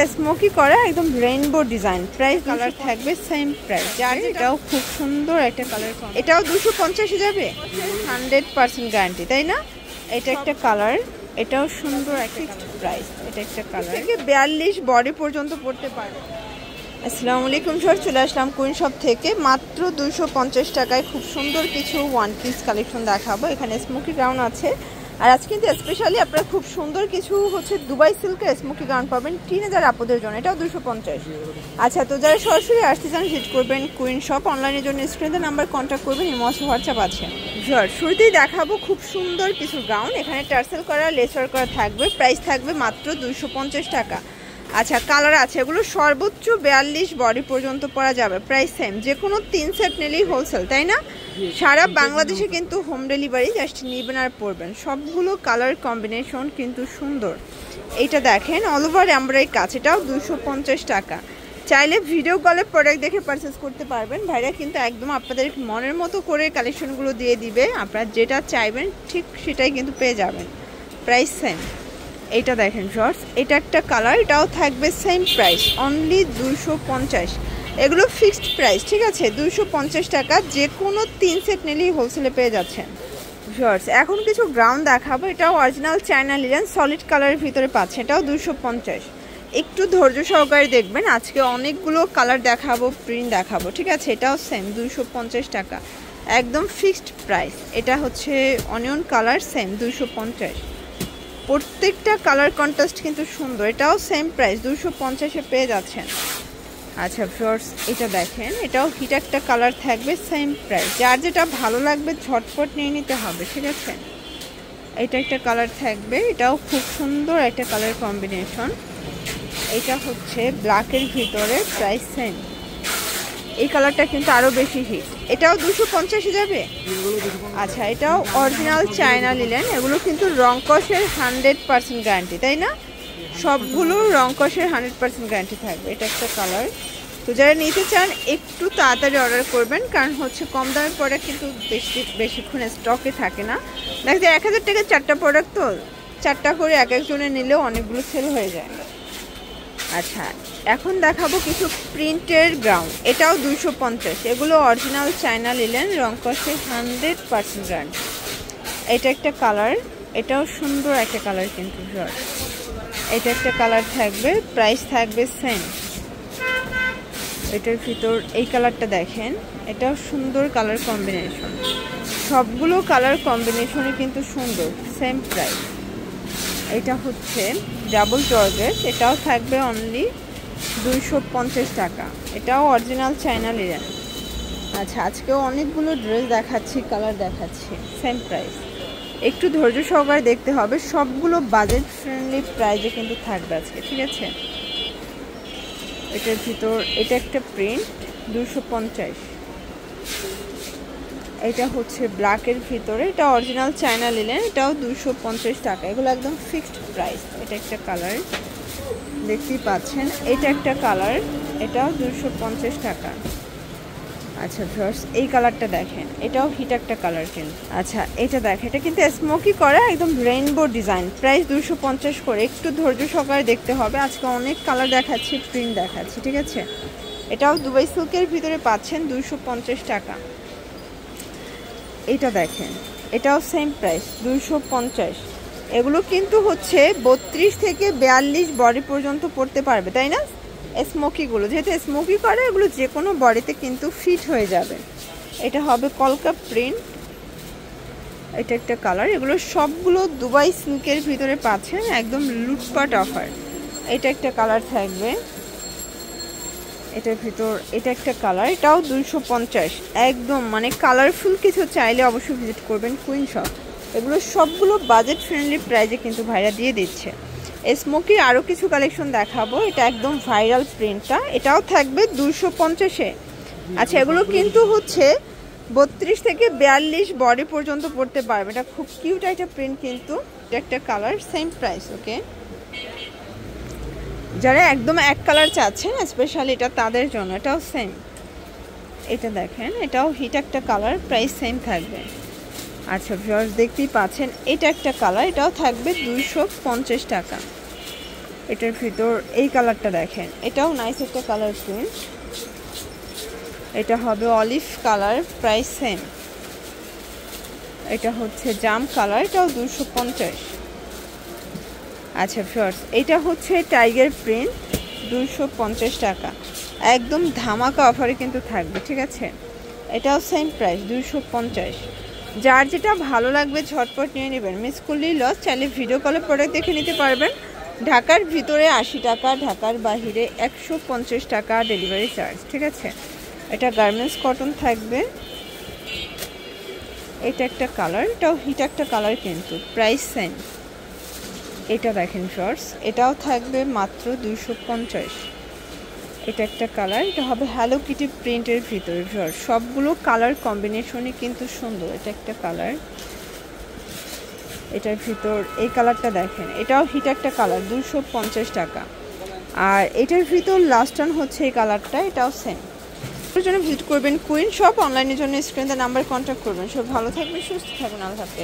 যেটা স্মোকি করা একদম রেইনবো ডিজাইন, প্রাইস কালার থাকবে সেম প্রাইস। যার এটাও খুব সুন্দর একটা কালার, এটাও 250 যাবে, 100% গ্যারান্টি, তাই না? এটা একটা কালার, এটাও সুন্দর একটা প্রাইস। এটা একটা কালার থেকে 42 বডি পর্যন্ত পড়তে পারে। আসসালামু আলাইকুম স্যার, চলে আসলাম কুইন শপ থেকে। মাত্র 250 টাকায় খুব সুন্দর কিছু ওয়ান পিস কালেকশন দেখাবো। এখানে স্মোকি গাউন আছে, আর আজকে কিন্তু স্পেশালি আপনারা খুব সুন্দর কিছু দুবাই সিল্কের স্মোকি গাউন পাবেন টিনেজার আপুদের জন্য, এটাও 250। আচ্ছা, তো যারা সরাসরি আসতে চান ভিজিট করবেন কুইন শপ। অনলাইনের জন্য স্ক্রিনে নাম্বার কন্ট্যাক্ট করবেন, ইমো হোয়াটসঅ্যাপ আছে। শুরুতেই দেখাবো খুব সুন্দর কিছু গাউন। এখানে টার্সেল করা, লেসার করা থাকবে, প্রাইস থাকবে মাত্র 250 টাকা। আচ্ছা, কালার আছে, এগুলো সর্বোচ্চ 42 বডি পর্যন্ত পরা যাবে, প্রাইস সেম। যে কোনো 3 সেট নিলেই হোলসেল, তাই না? সারা বাংলাদেশে কিন্তু হোম ডেলিভারি, জাস্ট নেবেন আর পরবেন। সবগুলো কালার কম্বিনেশন কিন্তু সুন্দর। এইটা দেখেন অল ওভার এমব্রয়ডারি কাজ, এটাও 250 টাকা। চাইলে ভিডিও কলে প্রোডাক্ট দেখে পারচেস করতে পারবেন। ভাইরা কিন্তু একদম আপনাদের মনের মতো করে কালেকশনগুলো দিয়ে দিবে, আপনারা যেটা চাইবেন ঠিক সেটাই কিন্তু পেয়ে যাবেন, প্রাইস সেম। এইটা দেখেন শর্টস, এটা একটা কালার, এটাও থাকবে সেম প্রাইস, অনলি 250। এগুলো ফিক্সড প্রাইস, ঠিক আছে? 250 টাকা, যে কোনো 3 সেট নিলেই হোলসেলে পেয়ে যাচ্ছেন। শর্টস এখন কিছু গ্রাউন্ড দেখাবো, এটাও অরিজিনাল চায়না লিনেন সলিড কালারের ভিতরে পাচ্ছে, এটাও 250। একটু ধৈর্য সহকারে দেখবেন, আজকে অনেকগুলো কালার দেখাবো, প্রিন্ট দেখাবো, ঠিক আছে? এটাও সেম 250 টাকা, একদম ফিক্সড প্রাইস। এটা হচ্ছে অনিয়ন কালার, সেম 250। প্রত্যেকটা কালার কন্ট্রাস্ট কিন্তু সুন্দর, এটাও সেম প্রাইস 250-এ পেয়ে যাচ্ছেন। আচ্ছা ফ্রেন্ডস, এটা দেখেন, এটাও হিট একটা কালার থাকবে, সেম প্রাইস। যার যেটা ভালো লাগবে ঝটপট নিয়ে নিতে হবে, ঠিক আছে? এটা একটা কালার থাকবে, এটাও খুব সুন্দর একটা কালার কম্বিনেশন। এটা হচ্ছে ব্ল্যাকের ভিতরে, প্রাইস সেম। এই কালারটা কিন্তু আরও বেশি হিট, এটাও 250 যাবে। আচ্ছা, এটাও অরিজিনাল চায়না লিনেন, এগুলো কিন্তু রং কষের 100% গ্যারান্টি, তাই না? সবগুলো রং কষের 100% গ্যারান্টি থাকবে। এটা একটা কালার। তো যারা নিতে চান একটু তাড়াতাড়ি অর্ডার করবেন, কারণ হচ্ছে কম দামের প্রোডাক্ট কিন্তু বেশিক্ষণ স্টকে থাকে না। দেখা যায় 1000 টাকার 4টা প্রোডাক্ট, তো 4টা করে এক একজনে নিলেও অনেকগুলো সেল হয়ে যায়। আচ্ছা, এখন দেখাবো কিছু প্রিন্টের গ্রাউন্ড, এটাও 250। এগুলো অরিজিনাল চায়না লিনেন, রং কষে 100% গ্যারান্টি। এটা একটা কালার, এটাও সুন্দর একটা কালার কিন্তু। এটা একটা কালার থাকবে, প্রাইস থাকবে সেম। এটার ভিতর এই কালারটা দেখেন, এটাও সুন্দর কালার কম্বিনেশন। সবগুলো কালার কম্বিনেশনই কিন্তু সুন্দর, সেম প্রাইস। এটা হচ্ছে ডাবল জর্জেট, এটাও থাকবে অনলি 250 টাকা। এটাও অরিজিনাল চায়না লিনেন। আচ্ছা, আজকেও অনেকগুলো ড্রেস দেখাচ্ছি, কালার দেখাচ্ছি, সেম প্রাইস। একটু ধৈর্য সহকারে দেখতে হবে, সবগুলো বাজেট ফ্রেন্ডলি প্রাইসে কিন্তু থাকবে আজকে, ঠিক আছে? এটার ভিতর এটা একটা প্রিন্ট, 250। এটা হচ্ছে ব্ল্যাকের ভিতরে, এটা অরিজিনাল চায়না লিনেন, এটাও 250 টাকা। এগুলো একদম ফিক্সড প্রাইস। এটা একটা কালার, দেখতেই পাচ্ছেন, এটা একটা কালার, এটাও 250 টাকা। আচ্ছা ভিউয়ার্স, এই কালারটা দেখেন, এটাও হিট একটা কালার কিন্তু। আচ্ছা, এটা দেখেন, এটা কিন্তু স্মোকি করা একদম রেইনবো ডিজাইন, প্রাইস 250 করে। একটু ধৈর্য সহকারে দেখতে হবে, আজকে অনেক কালার দেখাচ্ছি, প্রিন্ট দেখাচ্ছি, ঠিক আছে? এটাও দুবাই সিল্কের ভিতরে পাচ্ছেন 250 টাকা। এটা দেখেন, এটাও সেম প্রাইস 250। এগুলো কিন্তু হচ্ছে 32 থেকে 42 বডি পর্যন্ত পড়তে পারবে, তাই না? স্মোকিগুলো যেহেতু স্মোকি করে, এগুলো যে কোনো বডিতে কিন্তু ফিট হয়ে যাবে। এটা হবে কলকা প্রিন্ট, এটা একটা কালার। এগুলো সবগুলো দুবাই সিল্কের ভিতরে পাচ্ছেন, একদম লুটপাট অফার। এটা একটা কালার থাকবে, এটার ভিতর এটা একটা কালার, এটাও 250। একদম মানে কালারফুল কিছু চাইলে অবশ্যই ভিজিট করবেন কুইন শপ। এগুলো সবগুলো বাজেট ফ্রেন্ডলি প্রাইসে কিন্তু ভাইরা দিয়ে দিচ্ছে। স্মোকির আরও কিছু কালেকশন দেখাবো, এটা একদম ভাইরাল প্রিন্টটা, এটাও থাকবে 250-এ। আচ্ছা, এগুলো কিন্তু হচ্ছে 32 থেকে 42 বডি পর্যন্ত পড়তে পারবে। এটা খুব কিউট একটা প্রিন্ট কিন্তু। এটা একটা কালার, সেম প্রাইস, ওকে? যারা একদম এক কালার চাচ্ছেন স্পেশালি এটা তাদের জন্য, এটাও সেম। এটা দেখেন, এটাও হিট একটা কালার, প্রাইস সেম থাকবে। আচ্ছা ভিউয়ার্স, দেখতেই পাচ্ছেন, এটা একটা কালার, এটাও থাকবে 250 টাকা। এটার ভিতর এই কালারটা দেখেন, এটাও নাইস একটা কালার প্রিন্ট। এটা হবে অলিভ কালার, প্রাইস সেম। এটা হচ্ছে জাম কালার, এটাও 250। আচ্ছা ফিয়ার্স, এটা হচ্ছে টাইগার প্রিন্ট, 250 টাকা, একদম ধামাকা অফারে কিন্তু থাকবে, ঠিক আছে। এটাও সেম প্রাইস 250। যার যেটা ভালো লাগবে ঝটপট নিয়ে নেবেন, মিস করলেই লস। চাইলে ভিডিও কলে প্রোডাক্ট দেখে নিতে পারবেন। ঢাকার ভিতরে 80 টাকা, ঢাকার বাহিরে 150 টাকা ডেলিভারি চার্জ, ঠিক আছে। এটা গার্মেন্টস কটন থাকবে। এটা একটা কালার, এটাও হিট একটা কালার কিন্তু প্রাইস সেম। এটা দেখেন শর্টস, এটাও থাকবে মাত্র 250। এটা একটা কালার, এটা হবে হ্যালো কিটি প্রিন্টের ভিতরে শর্টস, সবগুলো কালার কম্বিনেশনে কিন্তু সুন্দর। এটা একটা কালার, এটার ভিতর এই কালারটা দেখেন, এটাও হিট একটা কালার, 250 টাকা। আর এটার ভিতর লাস্ট টান হচ্ছে এই কালারটা, এটাও সেম। এর জন্য ভিজিট করবেন কুইন শপ, অনলাইনের জন্য স্ক্রিনে নাম্বার কন্ট্যাক্ট করবেন। সব ভালো থাকবেন, সুস্থ থাকবেন, আল্লাহ হাফেজ।